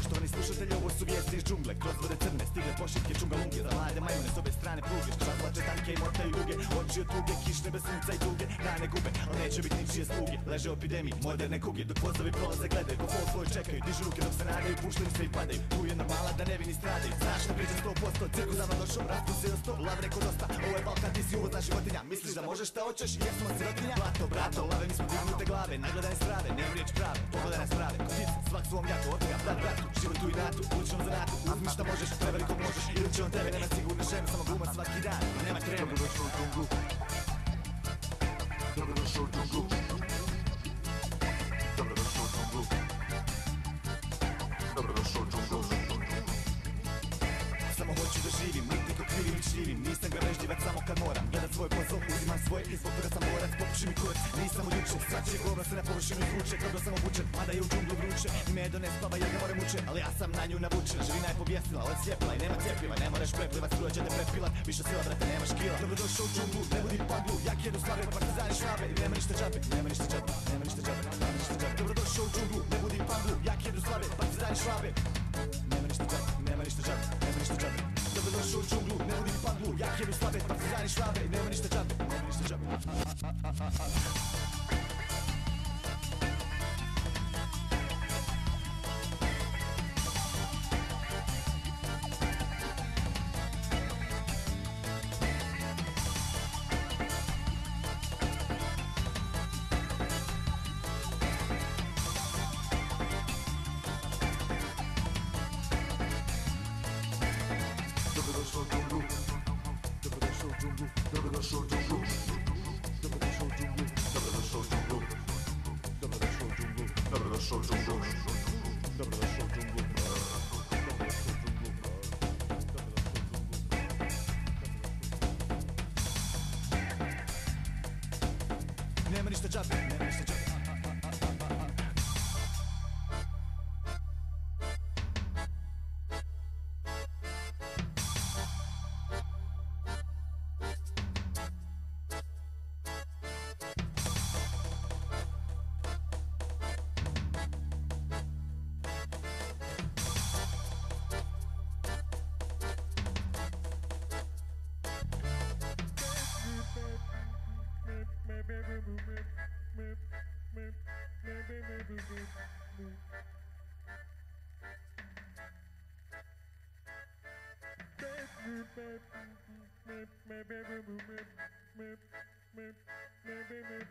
Poštovani slušatelji, ovo su vijesti iz džungle. Kroz vode crne stigle pošiljke čungalunge. Za mlade majmune s obe strane pruge, što razlače tanke i motaju duge. Oči od tuge, kišne bez sunca i tuge. Dane gube, ali neće biti ničije sluge. Leže u epidemiji, moderne kuge. Dok vozovi prolaze gledaju, ko fol svoj čekaju. Dižu ruke dok se nadaju, puštaju se i padaju. Tu je normala da nevini stradaju. Znaš da priđe 100%, cirkus davno došao. Rastu se do 100, lav reko dosta. Ovo je Balkan, ti si uvozna životinja. Misliš da možeš šta hoćeš, jesmo sirotinja. Blato, brato, lave, mi smo dignute glave. Nagledane strave, nema riječ prave, pogledane sprave. Kotice, svak svom jako, od toga brat bratu. Život tu i natu, uličnom zanatu. Uzmi šta možeš, prevari ko možeš. Ili će on tebe, nema sigurno šeme, samo glumac svaki dan. Nema treme. Dobrodošao u džunglu. Dobrodošao u džunglu. Dobrodošao u džunglu. Dobrodošao u džunglu. Samo hoću da živim, niko krivim i čljivim. Nisam grabežljivac samo kad moram gledat svoj posao, uzimam svoje i zbog toga sam borac. Popuši mi kurac, nisam od juče. Svačije govno se na površinu izvuče, dobro sam obučen, mada je u džunglu vruće. I medo ne spava jer ga more muče, ali ja sam na nju navučen. Živina je pobjesnila, ali sljepila i nema cjepiva. Ne moraš preplivat, struja će te prepilat, više sila brate nemaš kila. Dobrodošao u džunglu, ne budi padlu, jak jedu slave, partizani švabe. I nema ništa džabe, nema ništa džabe, nema ništa džabe, nema ništa džabe. Dobrodošao u džunglu, ne budi padlu, jak jedu slave, partizani švabe. Nema ništa džabe, nema ništa džabe, nema ništa džabe. Dobrodošao u džunglu, ne budi padlu, jak jedu slave, partizani švabe. Nema ništa džabe, nema ništa džabe. Dobrodošao u džunglu. Dobrodošao u džunglu. Dobrodošao u džunglu. Dobrodošao u džunglu. Dobrodošao u džunglu. Dobrodošao u džunglu. Dobrodošao u džunglu. Dobrodošao u džunglu. Nema ništa džabe, nema ništa džabe. Maybe